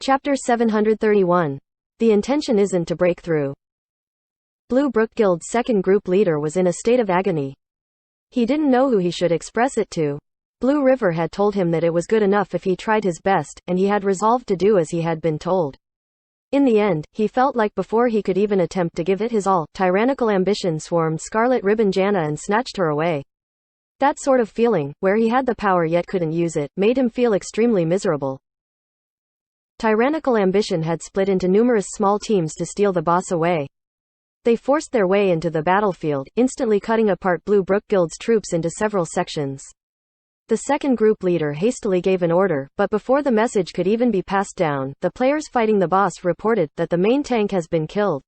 Chapter 731. The intention isn't to break through. Blue Brook Guild's second group leader was in a state of agony. He didn't know who he should express it to. Blue River had told him that it was good enough if he tried his best, and he had resolved to do as he had been told. In the end, he felt like before he could even attempt to give it his all, tyrannical ambition swarmed Scarlet Ribbon Jana and snatched her away. That sort of feeling, where he had the power yet couldn't use it, made him feel extremely miserable. Tyrannical ambition had split into numerous small teams to steal the boss away. They forced their way into the battlefield, instantly cutting apart Blue Brook Guild's troops into several sections. The second group leader hastily gave an order, but before the message could even be passed down, the players fighting the boss reported that the main tank has been killed.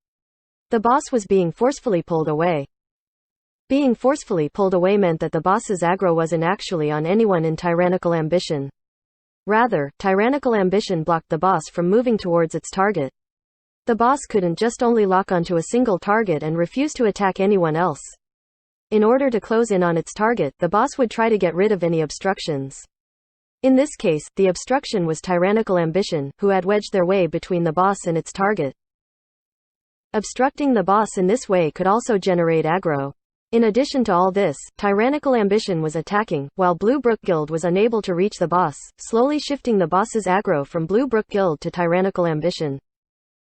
The boss was being forcefully pulled away. Being forcefully pulled away meant that the boss's aggro wasn't actually on anyone in tyrannical ambition. Rather, tyrannical ambition blocked the boss from moving towards its target. The boss couldn't just only lock onto a single target and refuse to attack anyone else. In order to close in on its target, the boss would try to get rid of any obstructions. In this case, the obstruction was tyrannical ambition, who had wedged their way between the boss and its target. Obstructing the boss in this way could also generate aggro. In addition to all this, tyrannical ambition was attacking, while Blue Brook Guild was unable to reach the boss, slowly shifting the boss's aggro from Blue Brook Guild to tyrannical ambition.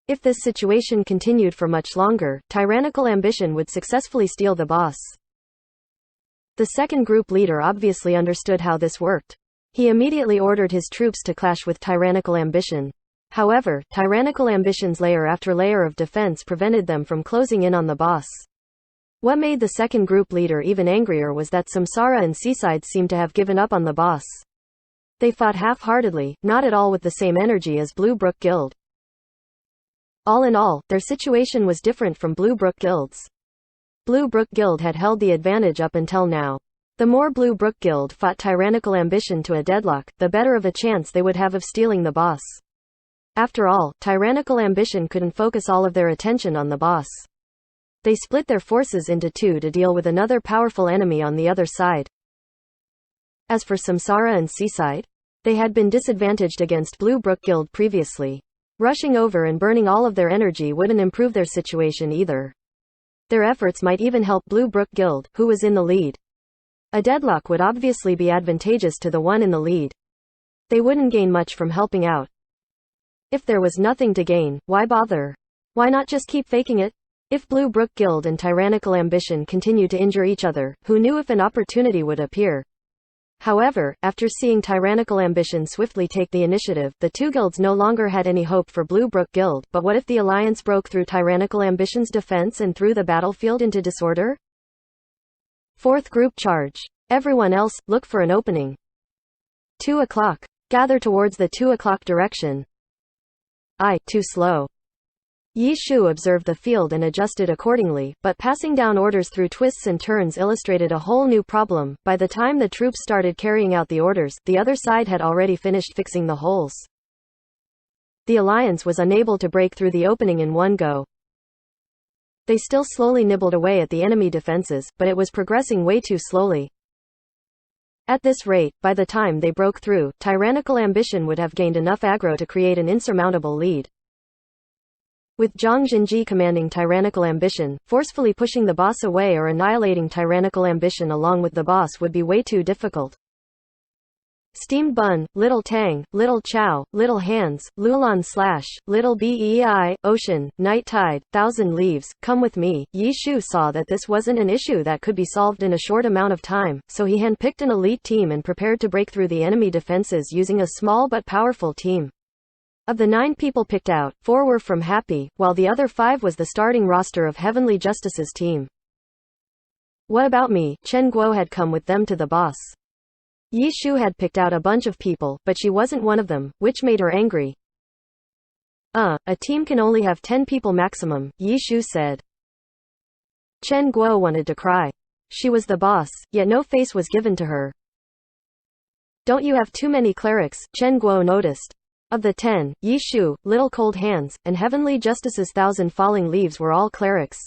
If this situation continued for much longer, tyrannical ambition would successfully steal the boss. The second group leader obviously understood how this worked. He immediately ordered his troops to clash with tyrannical ambition. However, tyrannical ambition's layer after layer of defense prevented them from closing in on the boss. What made the second group leader even angrier was that Samsara and Seaside seemed to have given up on the boss. They fought half-heartedly, not at all with the same energy as Blue Brook Guild. All in all, their situation was different from Blue Brook Guild's. Blue Brook Guild had held the advantage up until now. The more Blue Brook Guild fought tyrannical ambition to a deadlock, the better of a chance they would have of stealing the boss. After all, tyrannical ambition couldn't focus all of their attention on the boss. They split their forces into two to deal with another powerful enemy on the other side. As for Samsara and Seaside, they had been disadvantaged against Blue Brook Guild previously. Rushing over and burning all of their energy wouldn't improve their situation either. Their efforts might even help Blue Brook Guild, who was in the lead. A deadlock would obviously be advantageous to the one in the lead. They wouldn't gain much from helping out. If there was nothing to gain, why bother? Why not just keep faking it? If Blue Brook Guild and tyrannical ambition continued to injure each other, who knew if an opportunity would appear? However, after seeing tyrannical ambition swiftly take the initiative, the two guilds no longer had any hope for Blue Brook Guild. But what if the alliance broke through tyrannical ambition's defense and threw the battlefield into disorder? Fourth group charge. Everyone else, look for an opening. 2 o'clock. Gather towards the 2 o'clock direction. Too slow. Yi Shu observed the field and adjusted accordingly, but passing down orders through twists and turns illustrated a whole new problem. By the time the troops started carrying out the orders, the other side had already finished fixing the holes. The alliance was unable to break through the opening in one go. They still slowly nibbled away at the enemy defenses, but it was progressing way too slowly. At this rate, by the time they broke through, tyrannical ambition would have gained enough aggro to create an insurmountable lead. With Zhang Jinji commanding tyrannical ambition, forcefully pushing the boss away or annihilating tyrannical ambition along with the boss would be way too difficult. Steamed Bun, Little Tang, Little Chow, Little Hands, Lulan Slash, Little Bei, Ocean, Night Tide, Thousand Leaves, Come With Me. Yi Shu saw that this wasn't an issue that could be solved in a short amount of time, so he handpicked an elite team and prepared to break through the enemy defenses using a small but powerful team. Of the 9 people picked out, 4 were from Happy, while the other 5 was the starting roster of Heavenly Justice's team. What about me? Chen Guo had come with them to the boss. Yi Shu had picked out a bunch of people, but she wasn't one of them, which made her angry. A team can only have 10 people maximum, Yi Shu said. Chen Guo wanted to cry. She was the boss, yet no face was given to her. Don't you have too many clerics? Chen Guo noticed. Of the 10, Yi Shu, Little Cold Hands, and Heavenly Justice's Thousand Falling Leaves were all clerics.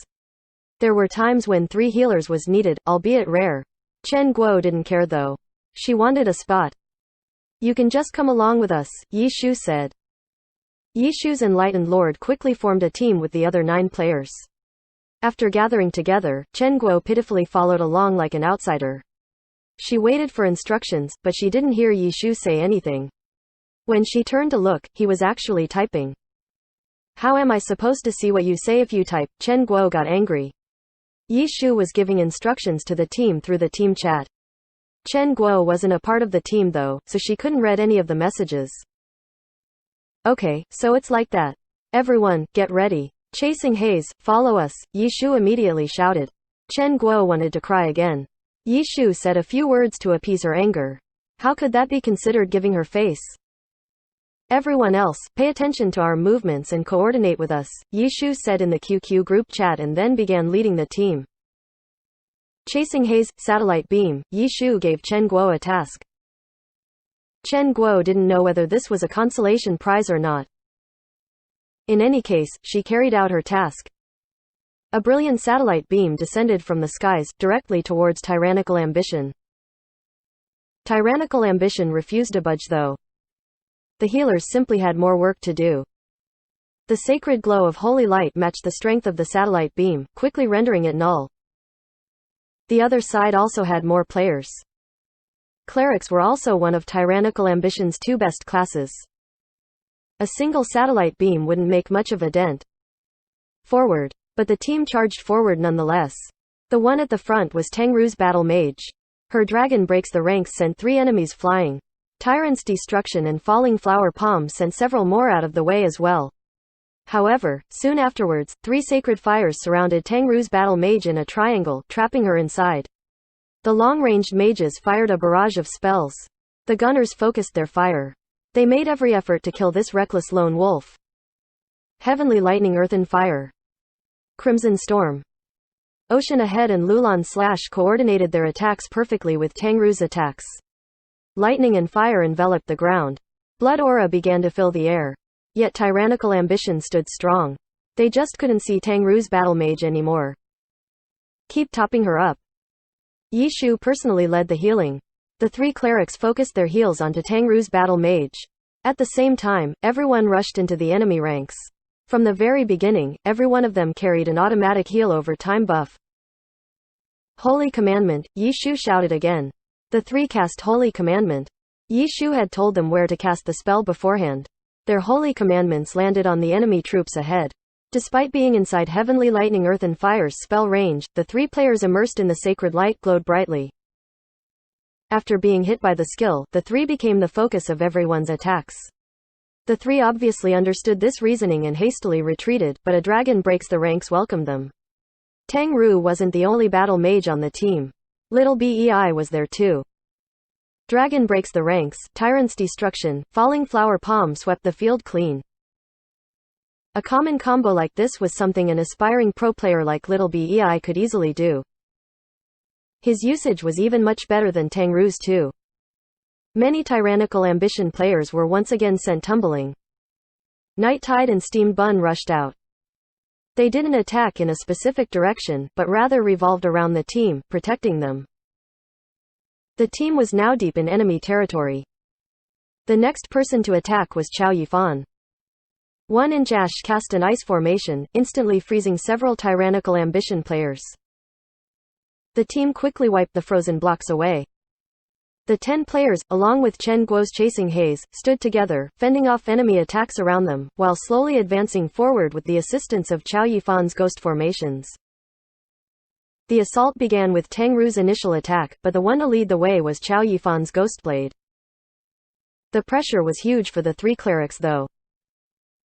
There were times when 3 healers was needed, albeit rare. Chen Guo didn't care though. She wanted a spot. You can just come along with us, Yi Shu said. Yishu's enlightened lord quickly formed a team with the other 9 players. After gathering together, Chen Guo pitifully followed along like an outsider. She waited for instructions, but she didn't hear Yishu say anything. When she turned to look, he was actually typing. How am I supposed to see what you say if you type? Chen Guo got angry. Yishu was giving instructions to the team through the team chat. Chen Guo wasn't a part of the team though, so she couldn't read any of the messages. Okay, so it's like that. Everyone, get ready. Chasing haze, follow us, Yishu immediately shouted. Chen Guo wanted to cry again. Yishu said a few words to appease her anger. How could that be considered giving her face? Everyone else, pay attention to our movements and coordinate with us, Yishu said in the QQ group chat and then began leading the team. Chasing haze, satellite beam, Yishu gave Chen Guo a task. Chen Guo didn't know whether this was a consolation prize or not. In any case, she carried out her task. A brilliant satellite beam descended from the skies, directly towards Tyrannical Ambition. Tyrannical Ambition refused to budge though. The healers simply had more work to do. The sacred glow of holy light matched the strength of the satellite beam, quickly rendering it null. The other side also had more players. Clerics were also one of Tyrannical Ambition's 2 best classes. A single satellite beam wouldn't make much of a dent. Forward. But the team charged forward nonetheless. The one at the front was Tangru's battle mage. Her dragon breaks the ranks sent 3 enemies flying. Tyrant's destruction and falling flower palm sent several more out of the way as well. However, soon afterwards, 3 sacred fires surrounded Tangru's battle mage in a triangle, trapping her inside. The long-ranged mages fired a barrage of spells. The gunners focused their fire. They made every effort to kill this reckless lone wolf. Heavenly lightning, earth and fire. Crimson storm. Ocean ahead and Lulan Slash coordinated their attacks perfectly with Tangru's attacks. Lightning and fire enveloped the ground. Blood aura began to fill the air. Yet Tyrannical Ambition stood strong. They just couldn't see Tangru's battle mage anymore. Keep topping her up. Yishu personally led the healing. The 3 clerics focused their heals onto Tangru's battle mage. At the same time, everyone rushed into the enemy ranks. From the very beginning, every one of them carried an automatic heal over time buff. Holy Commandment, Yishu shouted again. The 3 cast Holy Commandment. Yishu had told them where to cast the spell beforehand. Their Holy Commandments landed on the enemy troops ahead. Despite being inside Heavenly Lightning, Earth and Fire's spell range, the 3 players immersed in the sacred light glowed brightly. After being hit by the skill, the 3 became the focus of everyone's attacks. The 3 obviously understood this reasoning and hastily retreated, but a dragon breaks the ranks welcomed them. Tangru wasn't the only battle mage on the team. Little Bei was there too. Dragon breaks the ranks, Tyrant's destruction, falling flower palm swept the field clean. A common combo like this was something an aspiring pro player like Little Bei could easily do. His usage was even much better than Tangru's too. Many Tyrannical Ambition players were once again sent tumbling. Night Tide and Steam Bun rushed out. They didn't attack in a specific direction, but rather revolved around the team, protecting them. The team was now deep in enemy territory. The next person to attack was Chao Yifan. One in Jash cast an ice formation, instantly freezing several Tyrannical Ambition players. The team quickly wiped the frozen blocks away. The 10 players, along with Chen Guo's Chasing Haze, stood together, fending off enemy attacks around them, while slowly advancing forward with the assistance of Chao Yifan's ghost formations. The assault began with Tangru's initial attack, but the one to lead the way was Chao Yifan's Ghostblade. The pressure was huge for the 3 clerics though.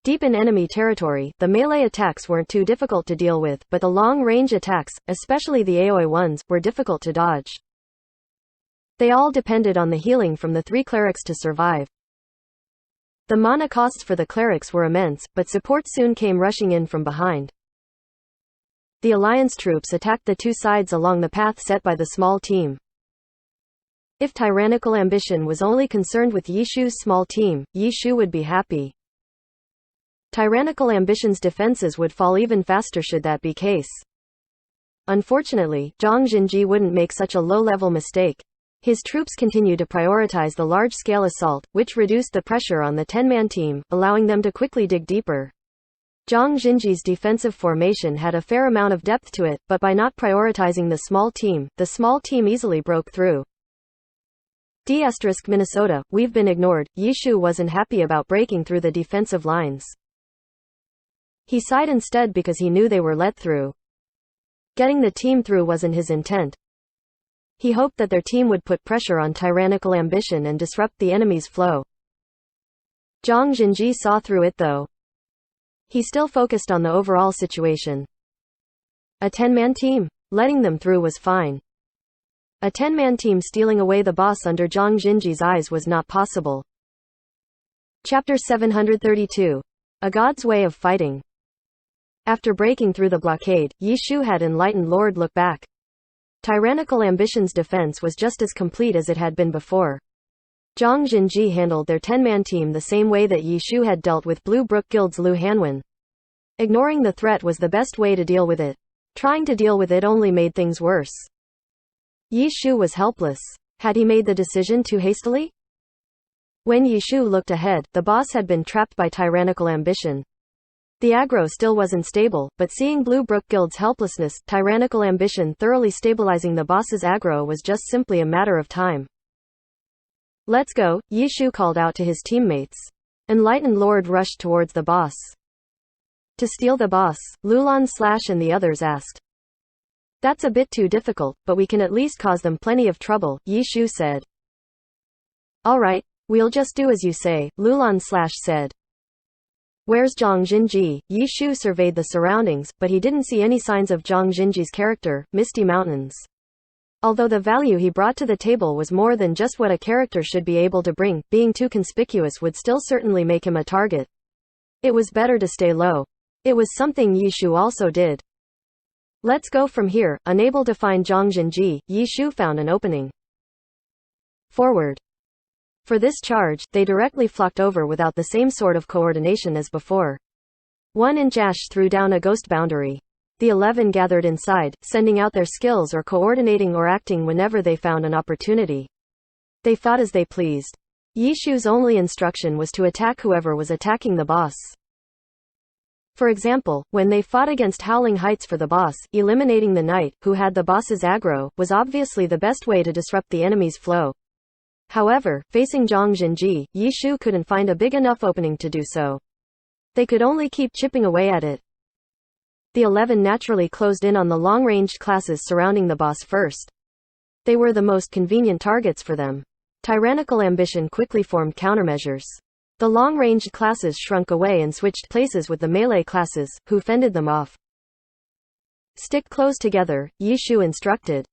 Deep in enemy territory, the melee attacks weren't too difficult to deal with, but the long-range attacks, especially the AoE ones, were difficult to dodge. They all depended on the healing from the 3 clerics to survive. The mana costs for the clerics were immense, but support soon came rushing in from behind. The alliance troops attacked the 2 sides along the path set by the small team. If Tyrannical Ambition was only concerned with Yishu's small team, Yishu would be happy. Tyrannical Ambition's defenses would fall even faster should that be case. Unfortunately, Zhang Jinji wouldn't make such a low-level mistake. His troops continued to prioritize the large-scale assault, which reduced the pressure on the 10-man team, allowing them to quickly dig deeper. Zhang Jinji's defensive formation had a fair amount of depth to it, but by not prioritizing the small team easily broke through. Minnesota, we've been ignored. Yi Shu wasn't happy about breaking through the defensive lines. He sighed instead because he knew they were let through. Getting the team through wasn't his intent. He hoped that their team would put pressure on tyrannical ambition and disrupt the enemy's flow. Zhang Jinji saw through it though. He still focused on the overall situation. A 10-man team? Letting them through was fine. A 10-man team stealing away the boss under Zhang Jinji's eyes was not possible. Chapter 732. A God's Way of Fighting. After breaking through the blockade, Yi Shu had enlightened Lord look back. Tyrannical ambition's defense was just as complete as it had been before. Zhang Jinji handled their 10-man team the same way that Yi Shu had dealt with Blue Brook Guild's Lu Hanwen. Ignoring the threat was the best way to deal with it. Trying to deal with it only made things worse. Yi Shu was helpless. Had he made the decision too hastily? When Yi Shu looked ahead, the boss had been trapped by tyrannical ambition. The aggro still wasn't stable, but seeing Blue Brook Guild's helplessness, tyrannical ambition thoroughly stabilizing the boss's aggro was just simply a matter of time. Let's go, Yi Shu called out to his teammates. Enlightened Lord rushed towards the boss. To steal the boss, Lulan Slash and the others asked. That's a bit too difficult, but we can at least cause them plenty of trouble, Yi Shu said. Alright, we'll just do as you say, Lulan Slash said. Where's Zhang Jinji? Yi Shu surveyed the surroundings, but he didn't see any signs of Zhang Jinji's character, Misty Mountains. Although the value he brought to the table was more than just what a character should be able to bring, being too conspicuous would still certainly make him a target. It was better to stay low. It was something Yi Shu also did. Let's go from here. Unable to find Zhang Jinji, Yi Shu found an opening. Forward. For this charge, they directly flocked over without the same sort of coordination as before. One in Jash threw down a ghost boundary. The 11 gathered inside, sending out their skills or coordinating or acting whenever they found an opportunity. They fought as they pleased. Yi Shu's only instruction was to attack whoever was attacking the boss. For example, when they fought against Howling Heights for the boss, eliminating the knight, who had the boss's aggro, was obviously the best way to disrupt the enemy's flow. However, facing Zhang Jinji, Yi Shu couldn't find a big enough opening to do so. They could only keep chipping away at it. The 11 naturally closed in on the long-ranged classes surrounding the boss first. They were the most convenient targets for them. Tyrannical ambition quickly formed countermeasures. The long-ranged classes shrunk away and switched places with the melee classes, who fended them off. Stick close together, Yi Shu instructed.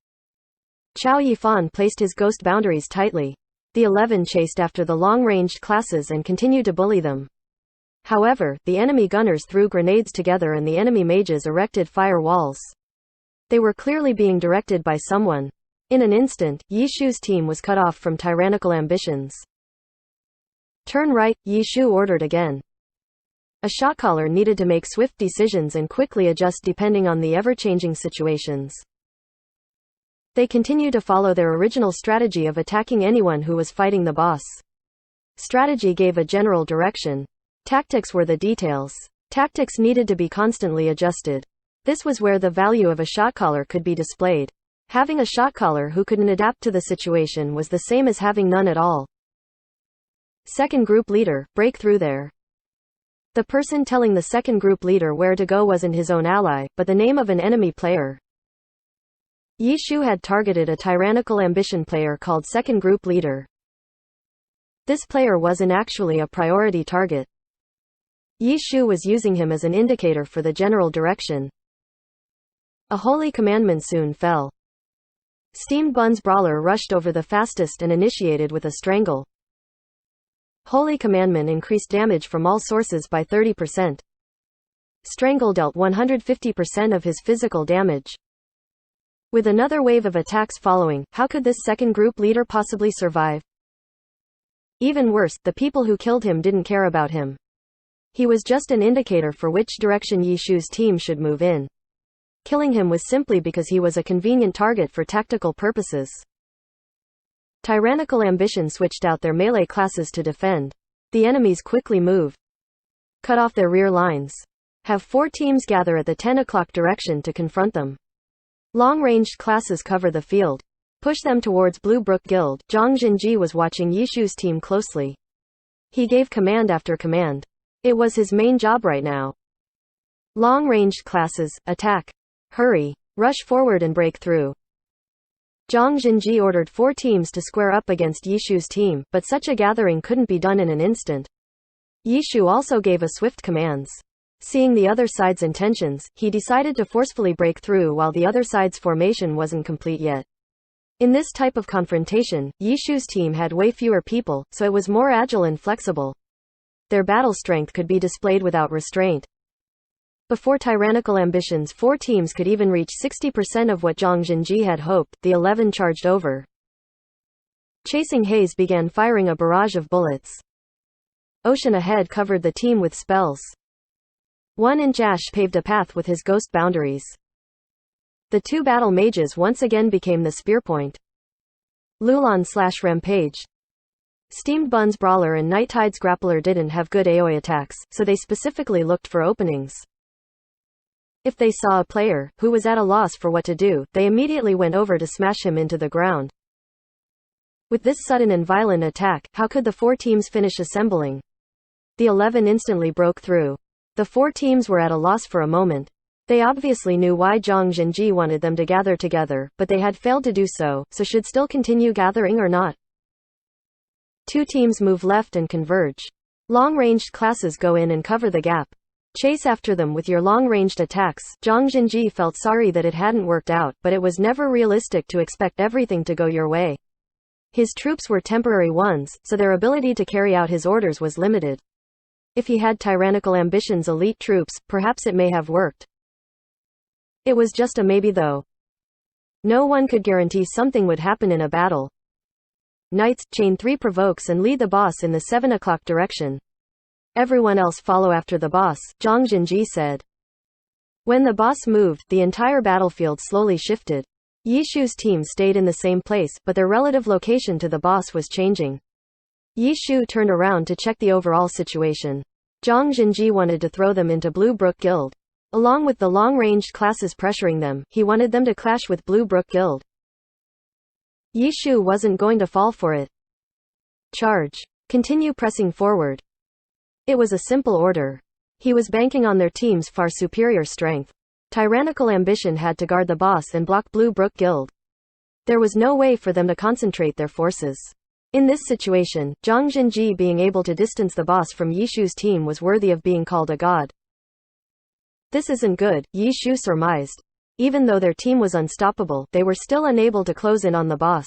Chao Yifan placed his ghost boundaries tightly. The 11 chased after the long-ranged classes and continued to bully them. However, the enemy gunners threw grenades together and the enemy mages erected fire walls. They were clearly being directed by someone. In an instant, Yi Shu's team was cut off from tyrannical ambitions. Turn right, Yi Shu ordered again. A shotcaller needed to make swift decisions and quickly adjust depending on the ever-changing situations. They continued to follow their original strategy of attacking anyone who was fighting the boss. Strategy gave a general direction. Tactics were the details. Tactics needed to be constantly adjusted. This was where the value of a shotcaller could be displayed. Having a shotcaller who couldn't adapt to the situation was the same as having none at all. Second group leader, break through there. The person telling the second group leader where to go wasn't his own ally, but the name of an enemy player. Yi Shu had targeted a tyrannical ambition player called second group leader. This player wasn't actually a priority target. Yi Shu was using him as an indicator for the general direction. A holy commandment soon fell. Steamed Buns Brawler rushed over the fastest and initiated with a strangle. Holy commandment increased damage from all sources by 30%. Strangle dealt 150% of his physical damage. With another wave of attacks following, how could this second group leader possibly survive? Even worse, the people who killed him didn't care about him. He was just an indicator for which direction Yi Shu's team should move in. Killing him was simply because he was a convenient target for tactical purposes. Tyrannical Ambition switched out their melee classes to defend. The enemies quickly move. Cut off their rear lines. Have 4 teams gather at the 10 o'clock direction to confront them. Long-ranged classes cover the field. Push them towards Blue Brook Guild. Zhang Jinji was watching Yishu's team closely. He gave command after command. It was his main job right now. Long-ranged classes, attack. Hurry. Rush forward and break through. Zhang Jinji ordered 4 teams to square up against Yishu's team, but such a gathering couldn't be done in an instant. Yishu also gave a swift commands. Seeing the other side's intentions, he decided to forcefully break through while the other side's formation wasn't complete yet. In this type of confrontation, Yishu's team had way fewer people, so it was more agile and flexible. Their battle strength could be displayed without restraint. Before Tyrannical Ambition's 4 teams could even reach 60% of what Zhang Jinji had hoped, the 11 charged over. Chasing Haze began firing a barrage of bullets. Ocean ahead covered the team with spells. 1-inch Ash paved a path with his ghost boundaries. The 2 battle mages once again became the spearpoint. Lulan/Rampage. Steamed Bun's Brawler and Night Tide's Grappler didn't have good AoE attacks, so they specifically looked for openings. If they saw a player who was at a loss for what to do, they immediately went over to smash him into the ground. With this sudden and violent attack, how could the 4 teams finish assembling? The 11 instantly broke through. The 4 teams were at a loss for a moment. They obviously knew why Zhang Jinji wanted them to gather together, but they had failed to do so, so should still continue gathering or not? 2 teams move left and converge. Long-ranged classes go in and cover the gap. Chase after them with your long-ranged attacks. Zhang Jinji felt sorry that it hadn't worked out, but it was never realistic to expect everything to go your way. His troops were temporary ones, so their ability to carry out his orders was limited. If he had Tyrannical Ambition's elite troops, perhaps it may have worked. It was just a maybe though. No one could guarantee something would happen in a battle. Knights, chain 3 provokes and lead the boss in the 7 o'clock direction. Everyone else follow after the boss, Zhang Jinji said. When the boss moved, the entire battlefield slowly shifted. Yishu's team stayed in the same place, but their relative location to the boss was changing. Yishu turned around to check the overall situation. Zhang Jinji wanted to throw them into Blue Brook Guild. Along with the long-ranged classes pressuring them, he wanted them to clash with Blue Brook Guild. Yishu wasn't going to fall for it. Charge. Continue pressing forward. It was a simple order. He was banking on their team's far superior strength. Tyrannical Ambition had to guard the boss and block Blue Brook Guild. There was no way for them to concentrate their forces. In this situation, Zhang Jinji being able to distance the boss from Yishu's team was worthy of being called a god. This isn't good, Yishu surmised. Even though their team was unstoppable, they were still unable to close in on the boss.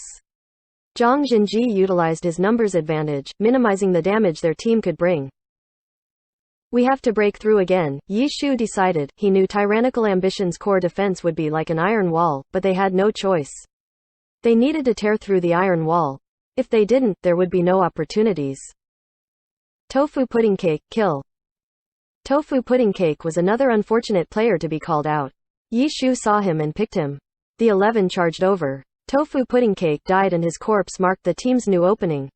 Zhang Jinji utilized his numbers advantage, minimizing the damage their team could bring. We have to break through again, Yishu decided. He knew Tyrannical Ambition's core defense would be like an iron wall, but they had no choice. They needed to tear through the iron wall. If they didn't, there would be no opportunities. Tofu Pudding Cake, kill. Tofu Pudding Cake was another unfortunate player to be called out. Yishu saw him and picked him. The 11 charged over. Tofu Pudding Cake died and his corpse marked the team's new opening.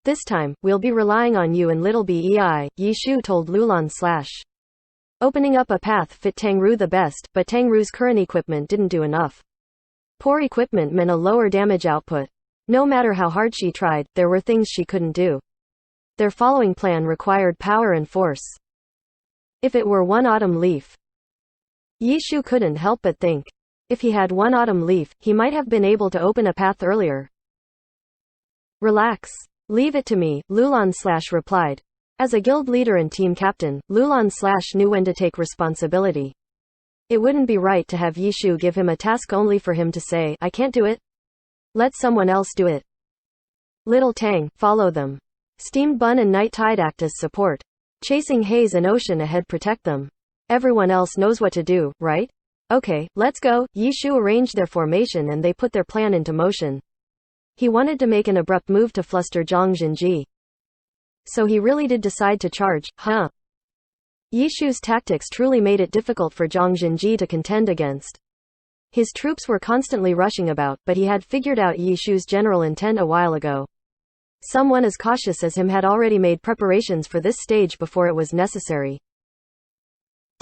This time, we'll be relying on you and Little Bei, Yishu told Lulan/. Opening up a path fit Tangru the best, but Tangru's current equipment didn't do enough. Poor equipment meant a lower damage output. No matter how hard she tried, there were things she couldn't do. Their following plan required power and force. If it were one autumn leaf. Yishu couldn't help but think. If he had one autumn leaf, he might have been able to open a path earlier. Relax. Leave it to me, Lulan/ replied. As a guild leader and team captain, Lulan/ knew when to take responsibility. It wouldn't be right to have Yishu give him a task only for him to say, I can't do it. Let someone else do it. Little Tang, follow them. Steamed Bun and Night Tide act as support. Chasing Haze and Ocean ahead protect them. Everyone else knows what to do, right? Okay, let's go. Yishu arranged their formation and they put their plan into motion. He wanted to make an abrupt move to fluster Zhang Jinji. So he really did decide to charge, huh? Yishu's tactics truly made it difficult for Zhang Jinji to contend against. His troops were constantly rushing about, but he had figured out Yi Shu's general intent a while ago. Someone as cautious as him had already made preparations for this stage before it was necessary.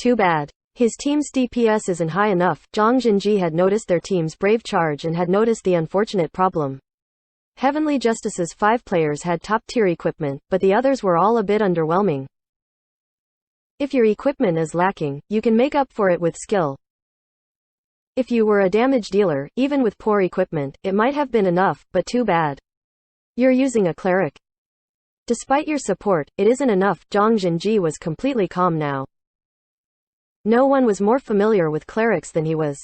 Too bad. His team's DPS isn't high enough. Zhang Jinji had noticed their team's brave charge and had noticed the unfortunate problem. Heavenly Justice's 5 players had top-tier equipment, but the others were all a bit underwhelming. If your equipment is lacking, you can make up for it with skill. If you were a damage dealer, even with poor equipment, it might have been enough, but too bad. You're using a cleric. Despite your support, it isn't enough. Zhang Jinji was completely calm now. No one was more familiar with clerics than he was.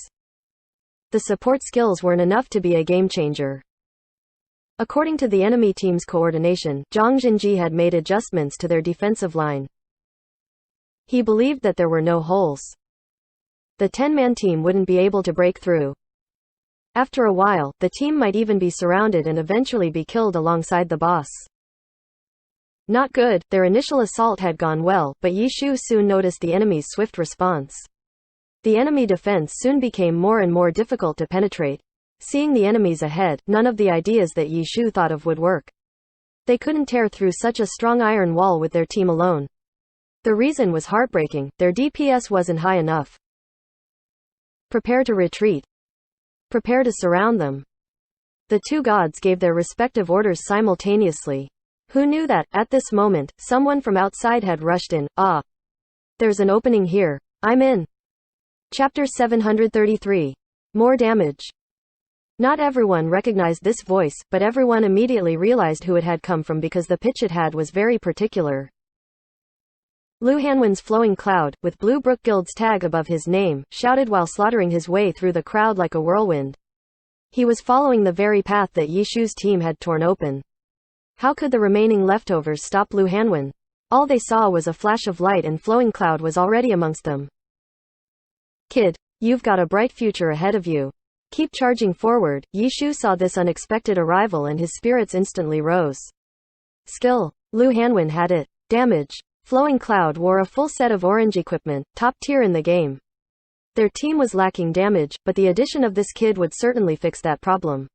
The support skills weren't enough to be a game changer. According to the enemy team's coordination, Zhang Jinji had made adjustments to their defensive line. He believed that there were no holes. The 10-man team wouldn't be able to break through. After a while, the team might even be surrounded and eventually be killed alongside the boss. Not good. Their initial assault had gone well, but Yi Shu soon noticed the enemy's swift response. The enemy defense soon became more and more difficult to penetrate. Seeing the enemies ahead, none of the ideas that Yi Shu thought of would work. They couldn't tear through such a strong iron wall with their team alone. The reason was heartbreaking: their DPS wasn't high enough. Prepare to retreat. Prepare to surround them. The two gods gave their respective orders simultaneously. Who knew that, at this moment, someone from outside had rushed in? Ah! There's an opening here. I'm in. Chapter 733. More damage. Not everyone recognized this voice, but everyone immediately realized who it had come from because the pitch it had was very particular. Lu Hanwen's flowing cloud, with Blue Brook Guild's tag above his name, shouted while slaughtering his way through the crowd like a whirlwind. He was following the very path that Yi Shu's team had torn open. How could the remaining leftovers stop Lu Hanwen? All they saw was a flash of light and flowing cloud was already amongst them. Kid, you've got a bright future ahead of you. Keep charging forward. Yi Shu saw this unexpected arrival and his spirits instantly rose. Skill. Lu Hanwen had it. Damage. Flowing Cloud wore a full set of orange equipment, top tier in the game. Their team was lacking damage, but the addition of this kid would certainly fix that problem.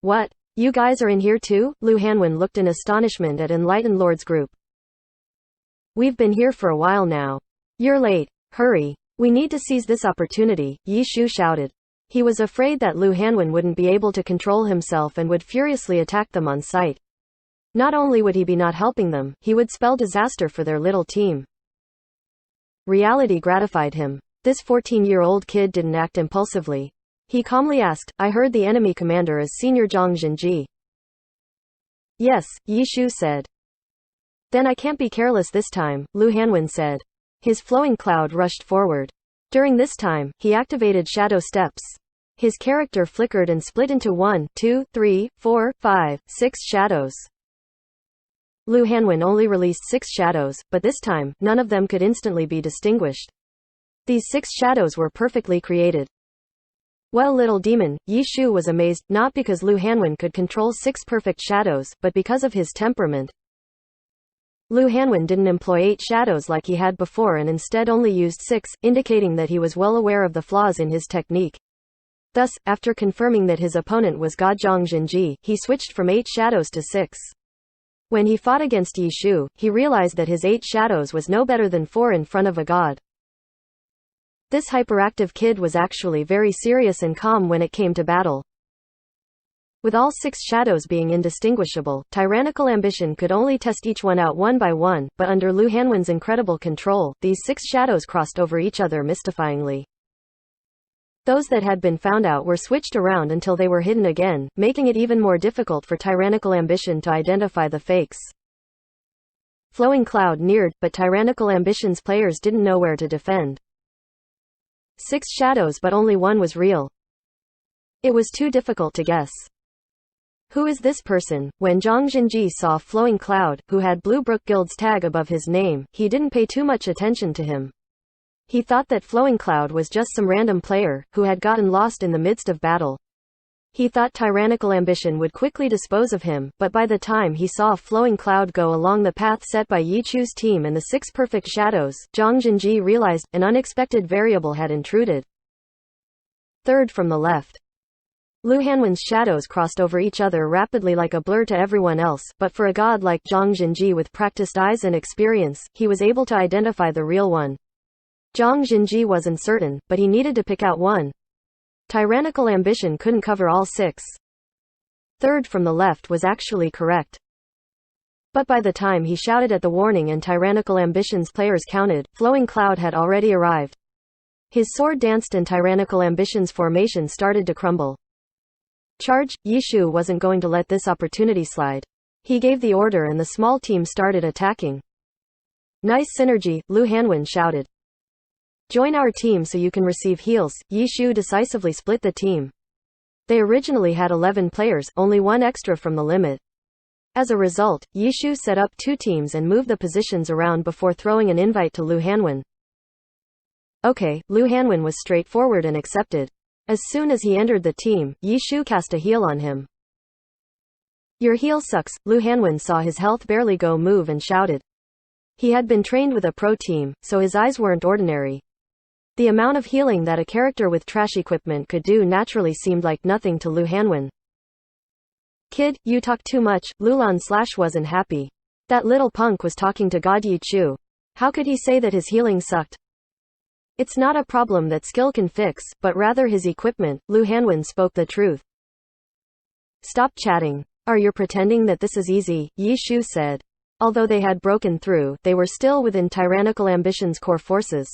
What? You guys are in here too? Lu Hanwen looked in astonishment at Enlightened Lord's group. We've been here for a while now. You're late. Hurry. We need to seize this opportunity, Yi Shu shouted. He was afraid that Lu Hanwen wouldn't be able to control himself and would furiously attack them on sight. Not only would he be not helping them, he would spell disaster for their little team. Reality gratified him. This 14-year-old kid didn't act impulsively. He calmly asked, I heard the enemy commander is Senior Zhang Jinji. Yes, Yi Shu said. Then I can't be careless this time, Lu Hanwen said. His flowing cloud rushed forward. During this time, he activated shadow steps. His character flickered and split into 1, 2, 3, 4, 5, 6 shadows. Lu Hanwen only released 6 shadows, but this time, none of them could instantly be distinguished. These 6 shadows were perfectly created. Well, little demon, Yi Shu was amazed, not because Lu Hanwen could control 6 perfect shadows, but because of his temperament. Lu Hanwen didn't employ 8 shadows like he had before and instead only used 6, indicating that he was well aware of the flaws in his technique. Thus, after confirming that his opponent was God Zhang Jinji, he switched from 8 shadows to 6. When he fought against Yi Shu, he realized that his 8 shadows was no better than 4 in front of a god. This hyperactive kid was actually very serious and calm when it came to battle. With all 6 shadows being indistinguishable, tyrannical ambition could only test each one out one by one, but under Lu Hanwen's incredible control, these 6 shadows crossed over each other mystifyingly. Those that had been found out were switched around until they were hidden again, making it even more difficult for tyrannical ambition to identify the fakes. Flowing Cloud neared, but tyrannical ambition's players didn't know where to defend. 6 shadows but only one was real. It was too difficult to guess. Who is this person? When Zhang Jinji saw Flowing Cloud, who had Blue Brook Guild's tag above his name, he didn't pay too much attention to him. He thought that Flowing Cloud was just some random player, who had gotten lost in the midst of battle. He thought tyrannical ambition would quickly dispose of him, but by the time he saw Flowing Cloud go along the path set by Yi Chu's team and the 6 perfect shadows, Zhang Jinji realized, an unexpected variable had intruded. Third from the left. Lu Hanwen's shadows crossed over each other rapidly like a blur to everyone else, but for a god like Zhang Jinji with practiced eyes and experience, he was able to identify the real one. Zhang Jinji was uncertain, but he needed to pick out one. Tyrannical ambition couldn't cover all 6. Third from the left was actually correct. But by the time he shouted at the warning and Tyrannical Ambition's players counted, Flowing Cloud had already arrived. His sword danced and Tyrannical Ambition's formation started to crumble. Charge! Yishu wasn't going to let this opportunity slide. He gave the order and the small team started attacking. Nice synergy, Lu Hanwen shouted. Join our team so you can receive heals. Yishu decisively split the team. They originally had 11 players, only one extra from the limit. As a result, Yishu set up 2 teams and moved the positions around before throwing an invite to Lu Hanwen. Okay, Lu Hanwen was straightforward and accepted. As soon as he entered the team, Yishu cast a heal on him. Your heal sucks. Lu Hanwen saw his health barely go move and shouted. He had been trained with a pro team, so his eyes weren't ordinary. The amount of healing that a character with trash equipment could do naturally seemed like nothing to Lu Hanwen. Kid, you talk too much. Lulan / wasn't happy. That little punk was talking to God Yi Chu. How could he say that his healing sucked? It's not a problem that skill can fix, but rather his equipment. Lu Hanwen spoke the truth. Stop chatting. Are you pretending that this is easy? Yi Shu said. Although they had broken through, they were still within Tyrannical Ambition's core forces.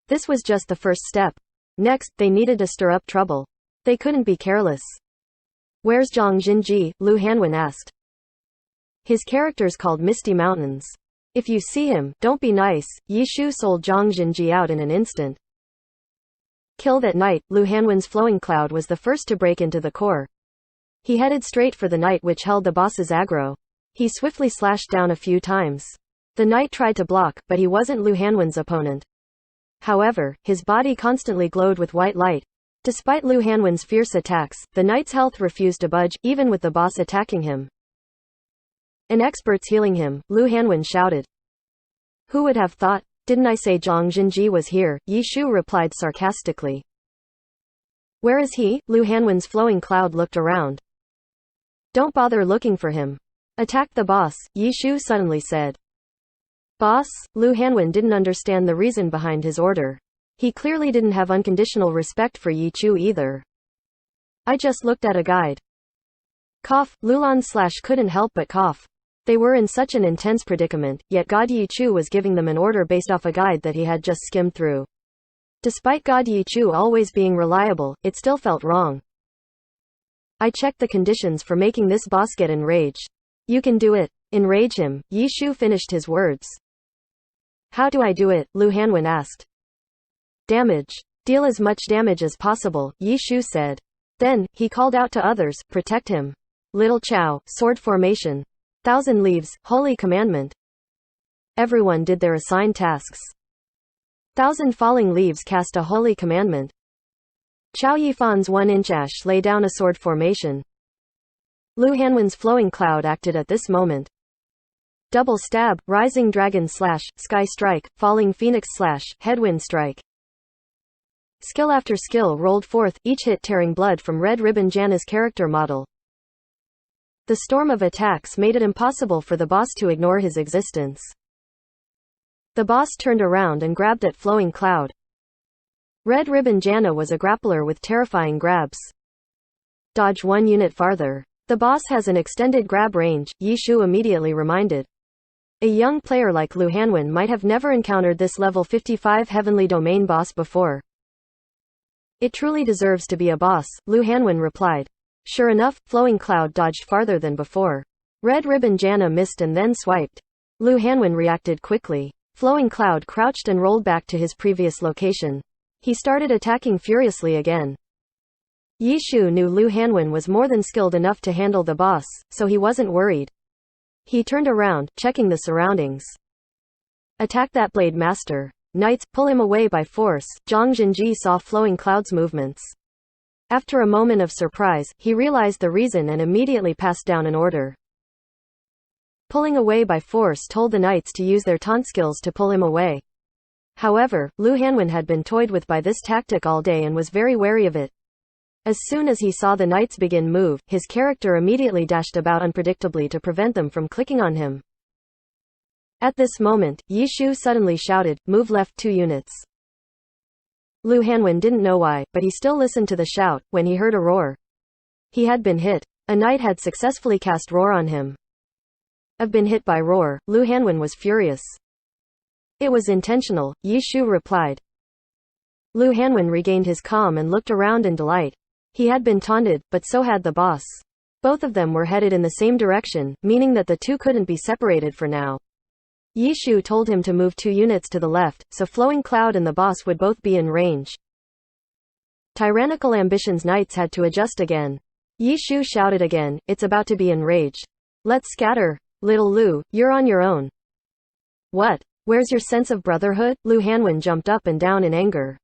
This was just the first step. Next, they needed to stir up trouble. They couldn't be careless. Where's Zhang Jinji? Lu Hanwen asked. His character's called Misty Mountains. If you see him, don't be nice. Yishu sold Zhang Jinji out in an instant. Kill that knight. Lu Hanwen's Flowing Cloud was the first to break into the core. He headed straight for the knight which held the boss's aggro. He swiftly slashed down a few times. The knight tried to block, but he wasn't Lu Hanwen's opponent. However, his body constantly glowed with white light. Despite Lu Hanwen's fierce attacks, the knight's health refused to budge, even with the boss attacking him. An expert's healing him, Lu Hanwen shouted. Who would have thought? Didn't I say Zhang Jinji was here? Yi Shu replied sarcastically. Where is he? Lu Hanwen's Flowing Cloud looked around. Don't bother looking for him. Attack the boss, Yi Shu suddenly said. Boss? Lu Hanwen didn't understand the reason behind his order. He clearly didn't have unconditional respect for Yi Chu either. I just looked at a guide. Cough. Lulan / couldn't help but cough. They were in such an intense predicament, yet God Yi Chu was giving them an order based off a guide that he had just skimmed through. Despite God Yi Chu always being reliable, it still felt wrong. I checked the conditions for making this boss get enraged. You can do it. Enrage him. Yi Shu finished his words. How do I do it? Lu Hanwen asked. Damage. Deal as much damage as possible, Yi Shu said. Then, he called out to others, protect him. Little Chow, sword formation. 1,000 leaves, holy commandment. Everyone did their assigned tasks. 1,000 falling leaves cast a holy commandment. Chow Yifan's 1-inch ash lay down a sword formation. Lu Hanwen's Flowing Cloud acted at this moment. Double stab, rising dragon / sky strike, falling phoenix / headwind strike. Skill after skill rolled forth, each hit tearing blood from Red Ribbon Janna's character model. The storm of attacks made it impossible for the boss to ignore his existence. The boss turned around and grabbed at Flowing Cloud. Red Ribbon Janna was a grappler with terrifying grabs. Dodge 1 unit farther. The boss has an extended grab range, Yi Shu immediately reminded. A young player like Lu Hanwen might have never encountered this level 55 Heavenly Domain boss before. It truly deserves to be a boss, Lu Hanwen replied. Sure enough, Flowing Cloud dodged farther than before. Red Ribbon Janna missed and then swiped. Lu Hanwen reacted quickly. Flowing Cloud crouched and rolled back to his previous location. He started attacking furiously again. Yi Shu knew Lu Hanwen was more than skilled enough to handle the boss, so he wasn't worried. He turned around, checking the surroundings. Attack that blade master. Knights, pull him away by force. Zhang Jinji saw Flowing Cloud's movements. After a moment of surprise, he realized the reason and immediately passed down an order. Pulling away by force told the knights to use their taunt skills to pull him away. However, Lu Hanwen had been toyed with by this tactic all day and was very wary of it. As soon as he saw the knights begin move, his character immediately dashed about unpredictably to prevent them from clicking on him. At this moment, Yi Shu suddenly shouted, "Move left 2 units." Lu Hanwen didn't know why, but he still listened to the shout, when he heard a roar. He had been hit. A knight had successfully cast roar on him. "I've been hit by roar." Lu Hanwen was furious. "It was intentional," Yi Shu replied. Lu Hanwen regained his calm and looked around in delight. He had been taunted, but so had the boss. Both of them were headed in the same direction, meaning that the two couldn't be separated for now. Yi Shu told him to move 2 units to the left, so Flowing Cloud and the boss would both be in range. Tyrannical Ambition's knights had to adjust again. Yi Shu shouted again, "It's about to be enraged. Let's scatter. Little Lu, you're on your own." "What? Where's your sense of brotherhood?" Lu Hanwen jumped up and down in anger.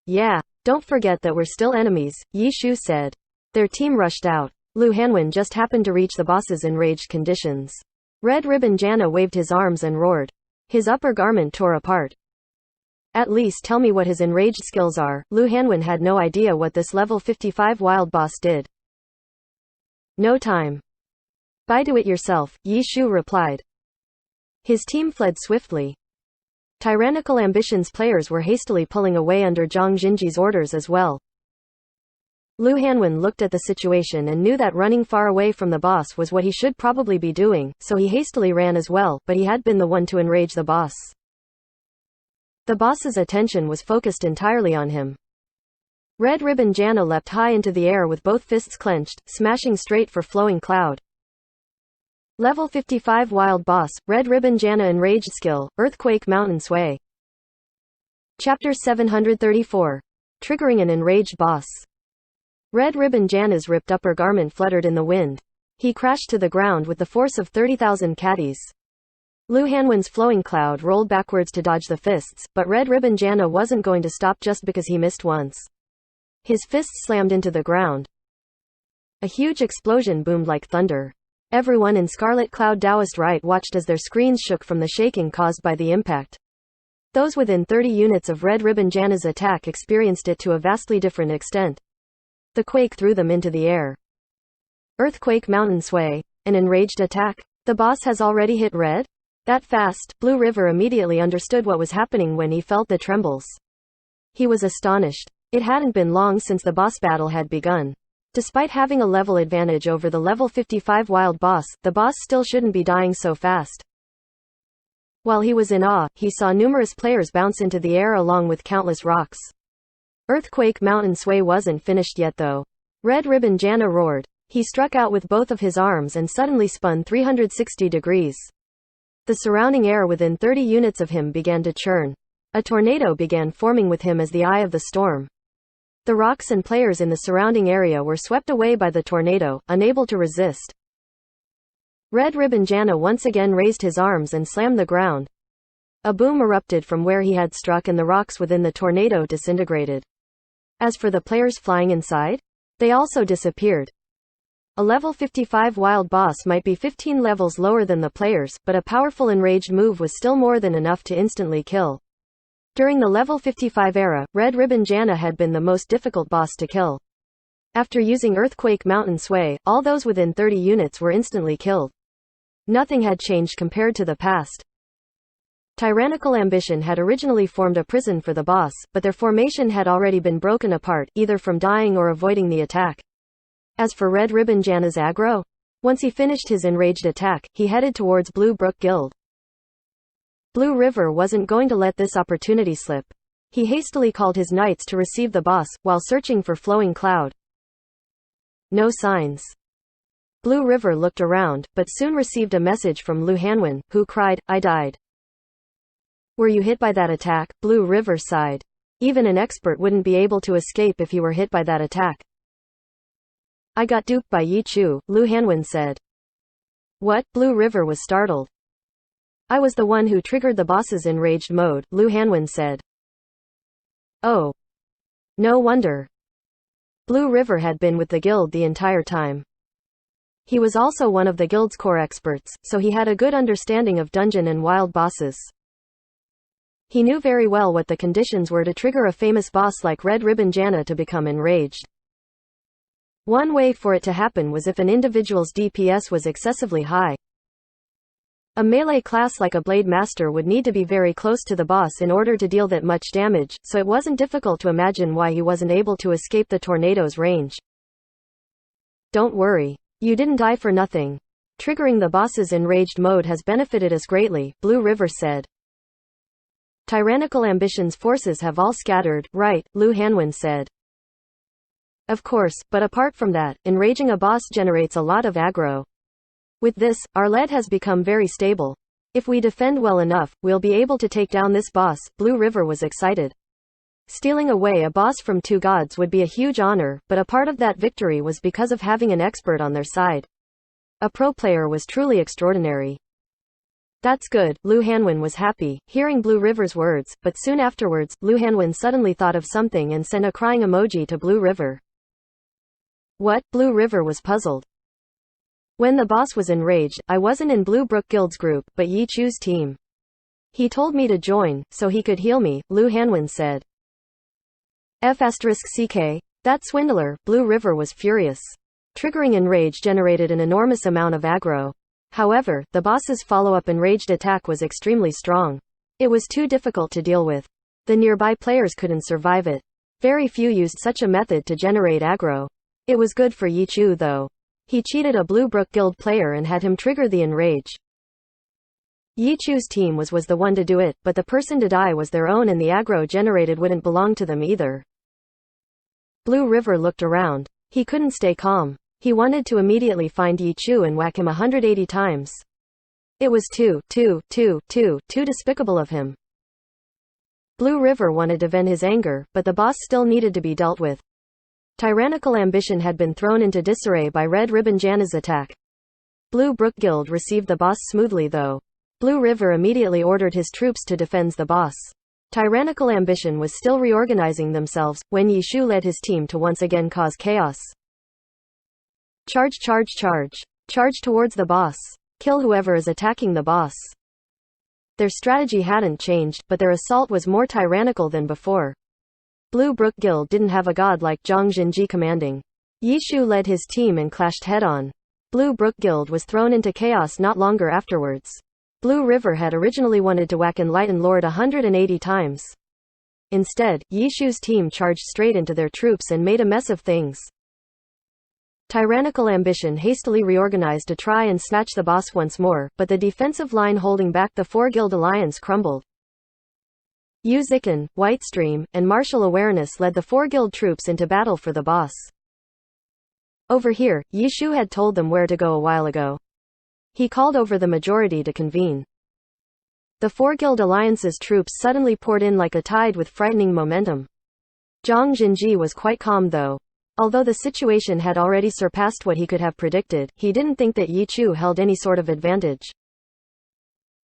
"Yeah, don't forget that we're still enemies," Yi Shu said. Their team rushed out. Lu Hanwen just happened to reach the boss's enraged conditions. Red Ribbon Jana waved his arms and roared. His upper garment tore apart. "At least tell me what his enraged skills are." Lu Hanwen had no idea what this level 55 wild boss did. "No time. Bye, do it yourself," Yi Shu replied. His team fled swiftly. Tyrannical Ambition's players were hastily pulling away under Zhang Jinji's orders as well. Lu Hanwen looked at the situation and knew that running far away from the boss was what he should probably be doing, so he hastily ran as well, but he had been the one to enrage the boss. The boss's attention was focused entirely on him. Red Ribbon Jana leapt high into the air with both fists clenched, smashing straight for Flowing Cloud. Level 55 Wild Boss, Red Ribbon Jana Enraged Skill, Earthquake Mountain Sway. Chapter 734. Triggering an Enraged Boss. Red Ribbon Jana's ripped upper garment fluttered in the wind. He crashed to the ground with the force of 30,000 catties. Lu Hanwen's Flowing Cloud rolled backwards to dodge the fists, but Red Ribbon Jana wasn't going to stop just because he missed once. His fists slammed into the ground. A huge explosion boomed like thunder. Everyone in Scarlet Cloud Taoist Rite watched as their screens shook from the shaking caused by the impact. Those within 30 units of Red Ribbon Jana's attack experienced it to a vastly different extent. The quake threw them into the air. Earthquake Mountain Sway. An enraged attack? The boss has already hit Red? That fast? Blue River immediately understood what was happening when he felt the trembles. He was astonished. It hadn't been long since the boss battle had begun. Despite having a level advantage over the level 55 wild boss, the boss still shouldn't be dying so fast. While he was in awe, he saw numerous players bounce into the air along with countless rocks. Earthquake Mountain Sway wasn't finished yet though. Red Ribbon Jana roared. He struck out with both of his arms and suddenly spun 360 degrees. The surrounding air within 30 units of him began to churn. A tornado began forming with him as the eye of the storm. The rocks and players in the surrounding area were swept away by the tornado, unable to resist. Red Ribbon Jana once again raised his arms and slammed the ground. A boom erupted from where he had struck and the rocks within the tornado disintegrated. As for the players flying inside, they also disappeared. A level 55 wild boss might be 15 levels lower than the players, but a powerful enraged move was still more than enough to instantly kill. During the level 55 era, Red Ribbon Jana had been the most difficult boss to kill. After using Earthquake Mountain Sway, all those within 30 units were instantly killed. Nothing had changed compared to the past. Tyrannical Ambition had originally formed a prison for the boss, but their formation had already been broken apart, either from dying or avoiding the attack. As for Red Ribbon Jana's aggro, once he finished his enraged attack, he headed towards Blue Brook Guild. Blue River wasn't going to let this opportunity slip. He hastily called his knights to receive the boss, while searching for Flowing Cloud. No signs. Blue River looked around, but soon received a message from Lu Hanwen, who cried, "I died." "Were you hit by that attack?" Blue River sighed. Even an expert wouldn't be able to escape if he were hit by that attack. "I got duped by Yi Chu," Lu Hanwen said. "What?" Blue River was startled. "I was the one who triggered the boss's enraged mode," Lu Hanwen said. "Oh. No wonder." Blue River had been with the guild the entire time. He was also one of the guild's core experts, so he had a good understanding of dungeon and wild bosses. He knew very well what the conditions were to trigger a famous boss like Red Ribbon Jana to become enraged. One way for it to happen was if an individual's DPS was excessively high. A melee class like a Blade Master would need to be very close to the boss in order to deal that much damage, so it wasn't difficult to imagine why he wasn't able to escape the tornado's range. Don't worry. You didn't die for nothing. Triggering the boss's enraged mode has benefited us greatly, Blue River said. Tyrannical Ambition's forces have all scattered, right? Lu Hanwen said. Of course, but apart from that, enraging a boss generates a lot of aggro. With this, our lead has become very stable. If we defend well enough, we'll be able to take down this boss. Blue River was excited. Stealing away a boss from two gods would be a huge honor, but a part of that victory was because of having an expert on their side. A pro player was truly extraordinary. That's good, Lu Hanwen was happy, hearing Blue River's words, but soon afterwards, Lu Hanwen suddenly thought of something and sent a crying emoji to Blue River. What? Blue River was puzzled. When the boss was enraged, I wasn't in Blue Brook Guild's group, but Yi Chu's team. He told me to join, so he could heal me, Lu Hanwen said. F***CK? That swindler, Blue River was furious. Triggering enrage generated an enormous amount of aggro. However, the boss's follow-up enraged attack was extremely strong. It was too difficult to deal with. The nearby players couldn't survive it. Very few used such a method to generate aggro. It was good for Yi Chu though. He cheated a Blue Brook Guild player and had him trigger the enrage. Yi Chu's team was the one to do it, but the person to die was their own and the aggro generated wouldn't belong to them either. Blue River looked around. He couldn't stay calm. He wanted to immediately find Yi Chu and whack him 180 times. It was too despicable of him. Blue River wanted to vent his anger, but the boss still needed to be dealt with. Tyrannical Ambition had been thrown into disarray by Red Ribbon Jana's attack. Blue Brook Guild received the boss smoothly though. Blue River immediately ordered his troops to defend the boss. Tyrannical Ambition was still reorganizing themselves, when Yi Chu led his team to once again cause chaos. Charge, charge, charge. Charge towards the boss. Kill whoever is attacking the boss. Their strategy hadn't changed, but their assault was more tyrannical than before. Blue Brook Guild didn't have a god like Zhang Jinji commanding. Yi Chu led his team and clashed head-on. Blue Brook Guild was thrown into chaos not longer afterwards. Blue River had originally wanted to whack Enlightened Lord 180 times. Instead, Yi Chu's team charged straight into their troops and made a mess of things. Tyrannical Ambition hastily reorganized to try and snatch the boss once more, but the defensive line holding back the four-guild alliance crumbled. Yu Zikan, Whitestream, and Martial Awareness led the four-guild troops into battle for the boss. Over here, Yi Chu had told them where to go a while ago. He called over the majority to convene. The four-guild alliance's troops suddenly poured in like a tide with frightening momentum. Zhang Jinji was quite calm though. Although the situation had already surpassed what he could have predicted, he didn't think that Yi Chu held any sort of advantage.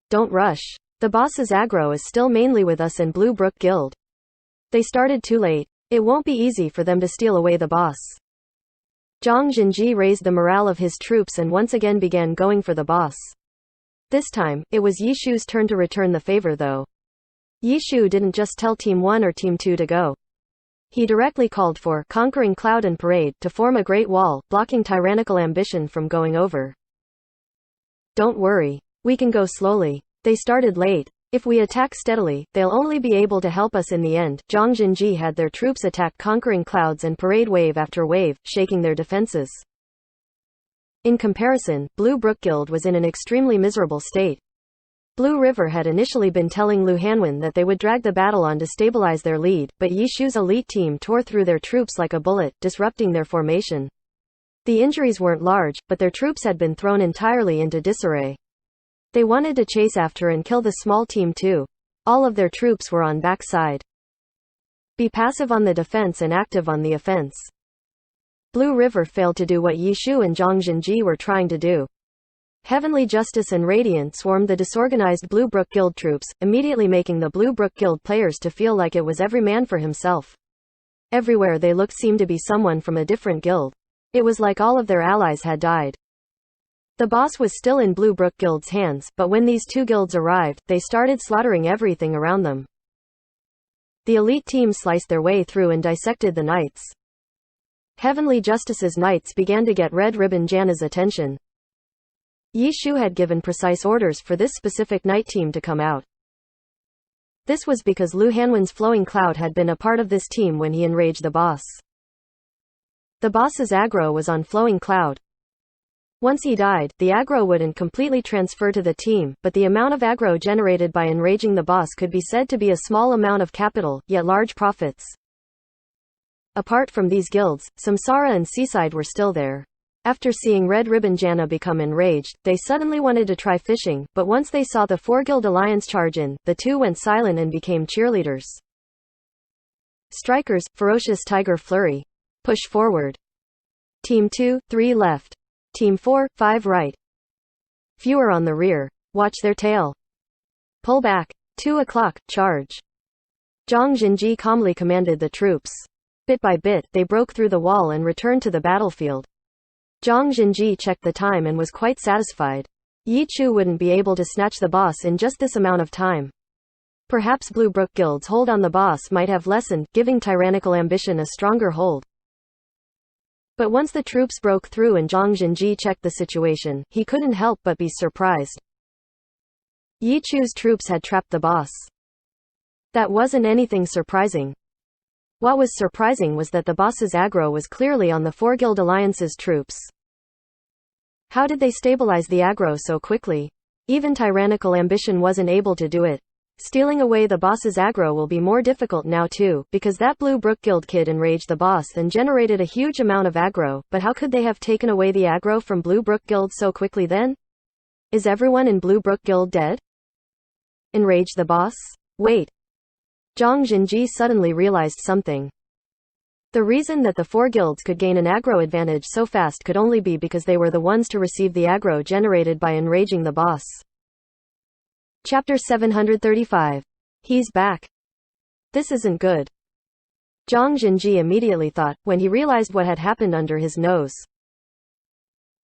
Don't rush. The boss's aggro is still mainly with us and Blue Brook Guild. They started too late. It won't be easy for them to steal away the boss. Zhang Jinji raised the morale of his troops and once again began going for the boss. This time, it was Yi Chu's turn to return the favor though. Yi Chu didn't just tell Team 1 or Team 2 to go. He directly called for Conquering Cloud and Parade to form a great wall, blocking Tyrannical Ambition from going over. Don't worry. We can go slowly. They started late. If we attack steadily, they'll only be able to help us in the end. Zhang Jinji had their troops attack Conquering Clouds and Parade wave after wave, shaking their defenses. In comparison, Blue Brook Guild was in an extremely miserable state. Blue River had initially been telling Lu Hanwen that they would drag the battle on to stabilize their lead, but Yi Chu's elite team tore through their troops like a bullet, disrupting their formation. The injuries weren't large, but their troops had been thrown entirely into disarray. They wanted to chase after and kill the small team too. All of their troops were on backside. Be passive on the defense and active on the offense. Blue River failed to do what Yi Chu and Zhang Jinji were trying to do. Heavenly Justice and Radiant swarmed the disorganized Blue Brook Guild troops, immediately making the Blue Brook Guild players to feel like it was every man for himself. Everywhere they looked seemed to be someone from a different guild. It was like all of their allies had died. The boss was still in Blue Brook Guild's hands, but when these two guilds arrived, they started slaughtering everything around them. The elite team sliced their way through and dissected the knights. Heavenly Justice's knights began to get Red Ribbon Janna's attention. Yi Shu had given precise orders for this specific knight team to come out. This was because Lu Hanwen's Flowing Cloud had been a part of this team when he enraged the boss. The boss's aggro was on Flowing Cloud. Once he died, the aggro wouldn't completely transfer to the team, but the amount of aggro generated by enraging the boss could be said to be a small amount of capital, yet large profits. Apart from these guilds, Samsara and Seaside were still there. After seeing Red Ribbon Janna become enraged, they suddenly wanted to try fishing, but once they saw the 4-guild alliance charge in, the two went silent and became cheerleaders. Strikers, Ferocious Tiger Flurry. Push forward. Team 2, 3 left. Team 4, 5 right. Fewer on the rear. Watch their tail. Pull back. 2 o'clock, charge. Zhang Jinji calmly commanded the troops. Bit by bit, they broke through the wall and returned to the battlefield. Zhang Jinji checked the time and was quite satisfied. Yi Chu wouldn't be able to snatch the boss in just this amount of time. Perhaps Blue Brook Guild's hold on the boss might have lessened, giving tyrannical ambition a stronger hold. But once the troops broke through and Zhang Jinji checked the situation, he couldn't help but be surprised. Yi Chu's troops had trapped the boss. That wasn't anything surprising. What was surprising was that the boss's aggro was clearly on the 4-guild alliance's troops. How did they stabilize the aggro so quickly? Even tyrannical ambition wasn't able to do it. Stealing away the boss's aggro will be more difficult now too, because that Blue Brook Guild kid enraged the boss and generated a huge amount of aggro, but how could they have taken away the aggro from Blue Brook Guild so quickly then? Is everyone in Blue Brook Guild dead? Enrage the boss? Wait. Zhang Jinji suddenly realized something. The reason that the 4 guilds could gain an aggro advantage so fast could only be because they were the ones to receive the aggro generated by enraging the boss. Chapter 735. He's back. This isn't good. Zhang Jinji immediately thought, when he realized what had happened under his nose.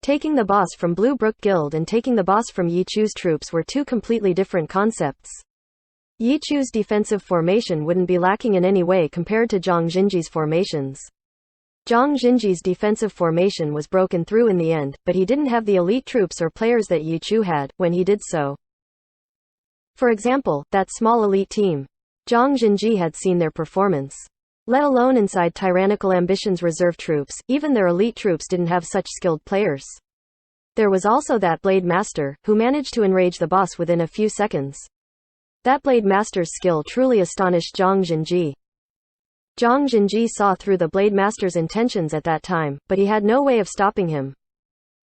Taking the boss from Blue Brook Guild and taking the boss from Yi Chu's troops were two completely different concepts. Yi Chu's defensive formation wouldn't be lacking in any way compared to Zhang Jinji's formations. Zhang Jinji's defensive formation was broken through in the end, but he didn't have the elite troops or players that Yi Chu had, when he did so. For example, that small elite team. Zhang Jinji had seen their performance. Let alone inside Tyrannical Ambition's reserve troops, even their elite troops didn't have such skilled players. There was also that Blade Master, who managed to enrage the boss within a few seconds. That Blade Master's skill truly astonished Zhang Jinji. Zhang Jinji saw through the Blade Master's intentions at that time, but he had no way of stopping him.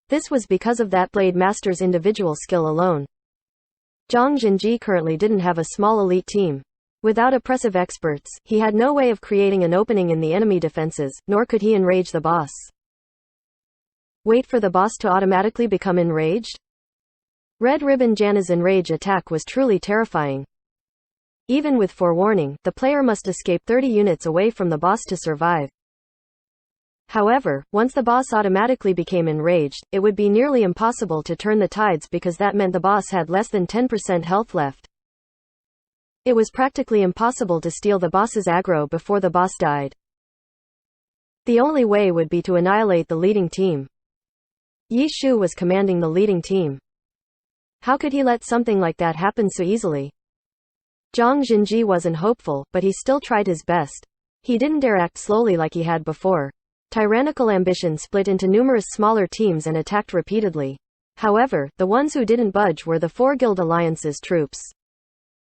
This was because of that Blade Master's individual skill alone. Zhang Jinji currently didn't have a small elite team. Without oppressive experts, he had no way of creating an opening in the enemy defenses, nor could he enrage the boss. Wait for the boss to automatically become enraged? Red Ribbon Janna's enrage attack was truly terrifying. Even with forewarning, the player must escape 30 units away from the boss to survive. However, once the boss automatically became enraged, it would be nearly impossible to turn the tides because that meant the boss had less than 10% health left. It was practically impossible to steal the boss's aggro before the boss died. The only way would be to annihilate the leading team. Yi Shu was commanding the leading team. How could he let something like that happen so easily? Zhang Jinji wasn't hopeful, but he still tried his best. He didn't dare act slowly like he had before. Tyrannical Ambition split into numerous smaller teams and attacked repeatedly. However, the ones who didn't budge were the 4 Guild Alliance's troops.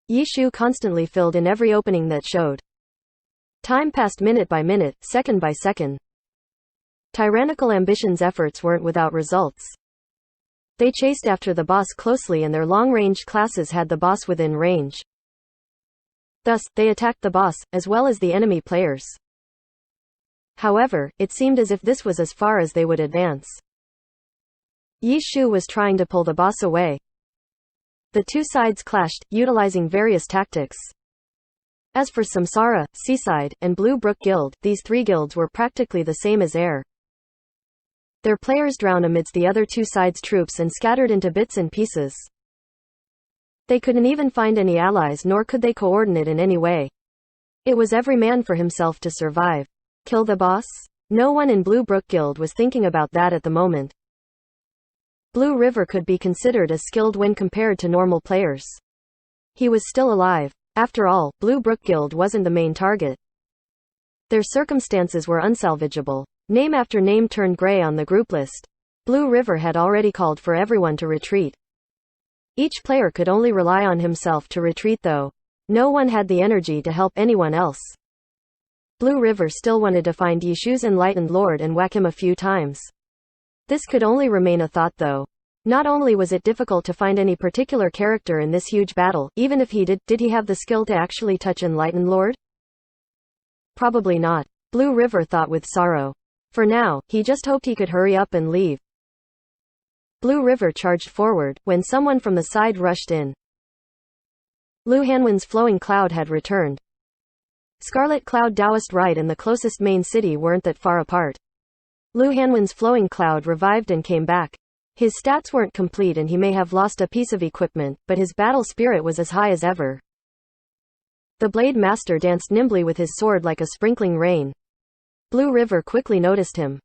Yi Shu constantly filled in every opening that showed. Time passed minute by minute, second by second. Tyrannical Ambition's efforts weren't without results. They chased after the boss closely and their long-range classes had the boss within range. Thus, they attacked the boss, as well as the enemy players. However, it seemed as if this was as far as they would advance. Yi Shu was trying to pull the boss away. The two sides clashed, utilizing various tactics. As for Samsara, Seaside, and Blue Brook Guild, these 3 guilds were practically the same as air. Their players drowned amidst the other two sides' troops and scattered into bits and pieces. They couldn't even find any allies nor could they coordinate in any way. It was every man for himself to survive. Kill the boss? No one in Blue Brook Guild was thinking about that at the moment. Blue River could be considered as skilled when compared to normal players. He was still alive. After all, Blue Brook Guild wasn't the main target. Their circumstances were unsalvageable. Name after name turned gray on the group list. Blue River had already called for everyone to retreat. Each player could only rely on himself to retreat though. No one had the energy to help anyone else. Blue River still wanted to find Yishu's enlightened lord and whack him a few times. This could only remain a thought though. Not only was it difficult to find any particular character in this huge battle, even if he did he have the skill to actually touch enlightened lord? Probably not. Blue River thought with sorrow. For now, he just hoped he could hurry up and leave. Blue River charged forward, when someone from the side rushed in. Lu Hanwen's flowing cloud had returned. Scarlet Cloud Taoist Rite and the closest main city weren't that far apart. Lu Hanwen's flowing cloud revived and came back. His stats weren't complete and he may have lost a piece of equipment, but his battle spirit was as high as ever. The Blade Master danced nimbly with his sword like a sprinkling rain. Blue River quickly noticed him.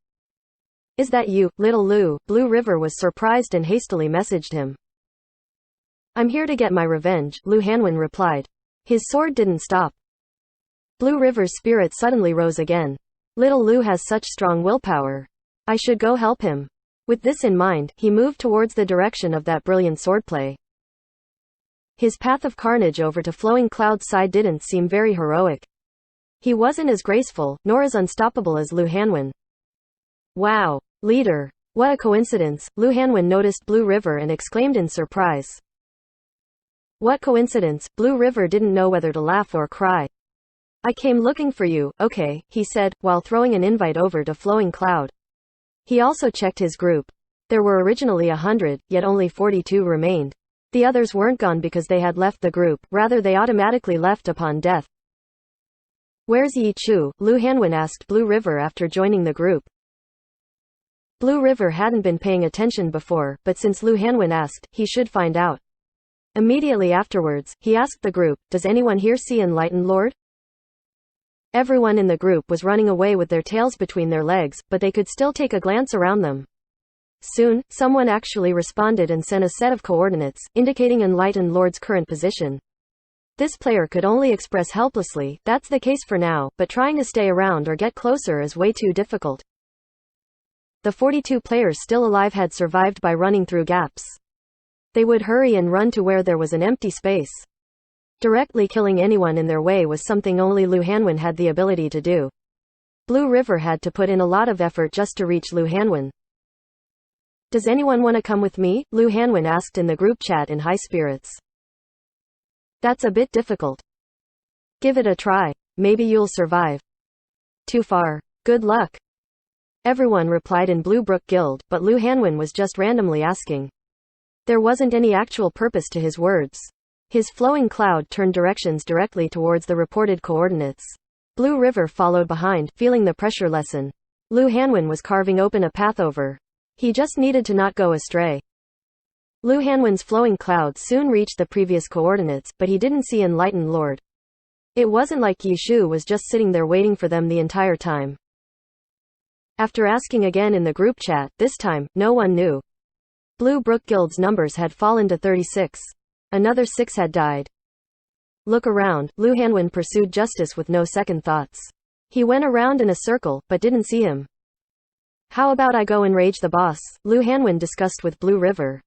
Is that you, little Lu? Blue River was surprised and hastily messaged him. I'm here to get my revenge, Lu Hanwen replied. His sword didn't stop. Blue River's spirit suddenly rose again. Little Lu has such strong willpower. I should go help him. With this in mind, he moved towards the direction of that brilliant swordplay. His path of carnage over to Flowing Cloud's side didn't seem very heroic. He wasn't as graceful, nor as unstoppable as Lu Hanwen. Wow! Leader! What a coincidence! Lu Hanwen noticed Blue River and exclaimed in surprise. What coincidence! Blue River didn't know whether to laugh or cry. I came looking for you, okay, he said, while throwing an invite over to Flowing Cloud. He also checked his group. There were originally 100, yet only 42 remained. The others weren't gone because they had left the group, rather they automatically left upon death. Where's Yi Chu? Lu Hanwen asked Blue River after joining the group. Blue River hadn't been paying attention before, but since Lu Hanwen asked, he should find out. Immediately afterwards, he asked the group, does anyone here see Enlightened Lord? Everyone in the group was running away with their tails between their legs, but they could still take a glance around them. Soon, someone actually responded and sent a set of coordinates, indicating Enlightened Lord's current position. This player could only express helplessly, that's the case for now, but trying to stay around or get closer is way too difficult. The 42 players still alive had survived by running through gaps. They would hurry and run to where there was an empty space. Directly killing anyone in their way was something only Lu Hanwen had the ability to do. Blue River had to put in a lot of effort just to reach Lu Hanwen. Does anyone want to come with me? Lu Hanwen asked in the group chat in high spirits. That's a bit difficult. Give it a try. Maybe you'll survive. Too far. Good luck. Everyone replied in Blue Brook Guild, but Lu Hanwen was just randomly asking. There wasn't any actual purpose to his words. His flowing cloud turned directions directly towards the reported coordinates. Blue River followed behind, feeling the pressure lessen. Lu Hanwen was carving open a path over. He just needed to not go astray. Lu Hanwen's flowing cloud soon reached the previous coordinates, but he didn't see Enlightened Lord. It wasn't like Yishu was just sitting there waiting for them the entire time. After asking again in the group chat, this time, no one knew. Blue Brook Guild's numbers had fallen to 36. Another 6 had died. Look around, Lu Hanwen pursued justice with no second thoughts. He went around in a circle, but didn't see him. How about I go and rage the boss? Lu Hanwen discussed with Blue River.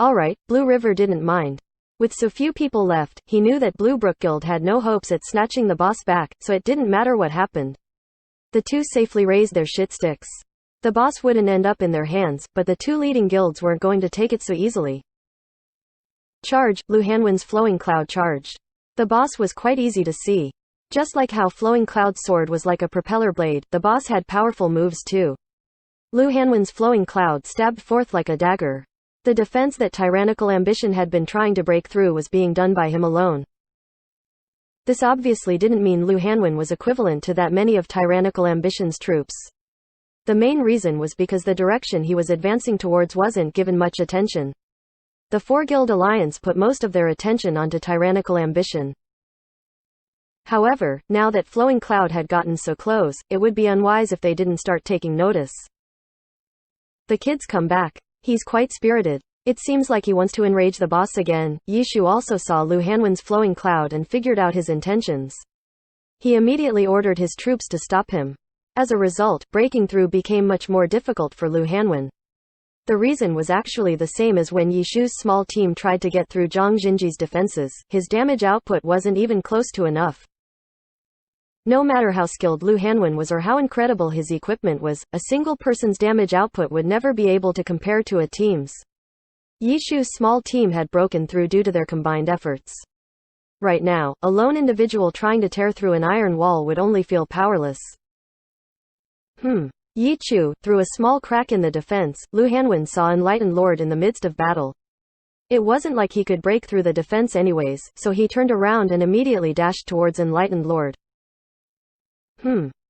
Alright, Blue River didn't mind. With so few people left, he knew that Blue Brook Guild had no hopes at snatching the boss back, so it didn't matter what happened. The two safely raised their shit sticks. The boss wouldn't end up in their hands, but the two leading guilds weren't going to take it so easily. Charge! Lu Hanwen's flowing cloud charged. The boss was quite easy to see. Just like how Flowing Cloud's sword was like a propeller blade, the boss had powerful moves too. Lu Hanwen's flowing cloud stabbed forth like a dagger. The defense that tyrannical ambition had been trying to break through was being done by him alone. This obviously didn't mean Lu Hanwen was equivalent to that many of tyrannical ambition's troops. The main reason was because the direction he was advancing towards wasn't given much attention. The Four-Guild Alliance put most of their attention onto tyrannical ambition. However, now that Flowing Cloud had gotten so close, it would be unwise if they didn't start taking notice. The kids come back. He's quite spirited. It seems like he wants to enrage the boss again. Yishu also saw Lu Hanwen's Flowing Cloud and figured out his intentions. He immediately ordered his troops to stop him. As a result, breaking through became much more difficult for Lu Hanwen. The reason was actually the same as when Yishu's small team tried to get through Zhang Jinji's defenses. His damage output wasn't even close to enough. No matter how skilled Lu Hanwen was or how incredible his equipment was, a single person's damage output would never be able to compare to a team's. Yishu's small team had broken through due to their combined efforts. Right now, a lone individual trying to tear through an iron wall would only feel powerless. Yichu, through a small crack in the defense, Lu Hanwen saw Enlightened Lord in the midst of battle. It wasn't like he could break through the defense anyways, so he turned around and immediately dashed towards Enlightened Lord.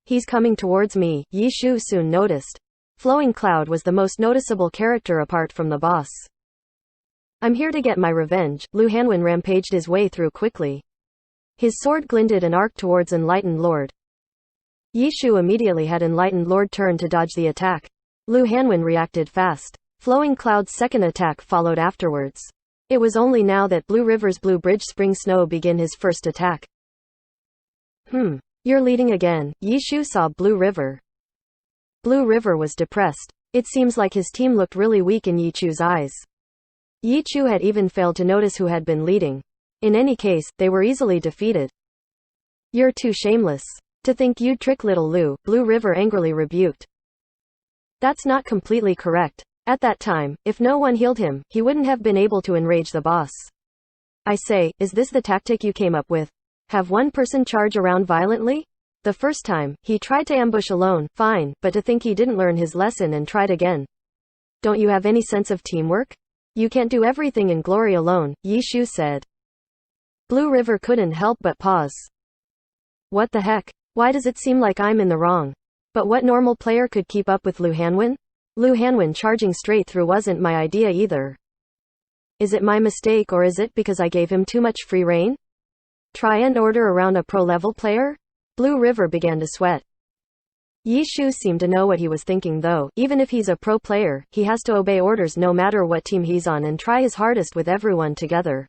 He's coming towards me, Yishu soon noticed. Flowing Cloud was the most noticeable character apart from the boss. I'm here to get my revenge. Lu Hanwen rampaged his way through quickly. His sword glinted and arced towards Enlightened Lord. Yishu immediately had Enlightened Lord turn to dodge the attack. Lu Hanwen reacted fast. Flowing Cloud's second attack followed afterwards. It was only now that Blue River's Blue Bridge Spring Snow began his first attack. You're leading again. Yishu saw Blue River. Blue River was depressed. It seems like his team looked really weak in Yichu's eyes. Yichu had even failed to notice who had been leading. In any case, they were easily defeated. You're too shameless. To think you'd trick little Lu, Blue River angrily rebuked. That's not completely correct. At that time, if no one healed him, he wouldn't have been able to enrage the boss. I say, is this the tactic you came up with? Have one person charge around violently? The first time, he tried to ambush alone, fine, but to think he didn't learn his lesson and tried again. Don't you have any sense of teamwork? You can't do everything in glory alone, Yishu said. Blue River couldn't help but pause. What the heck? Why does it seem like I'm in the wrong? But what normal player could keep up with Lu Hanwen? Lu Hanwen charging straight through wasn't my idea either. Is it my mistake or is it because I gave him too much free rein? Try and order around a pro-level player? Blue River began to sweat. Yishu seemed to know what he was thinking though. Even if he's a pro player, he has to obey orders no matter what team he's on and try his hardest with everyone together.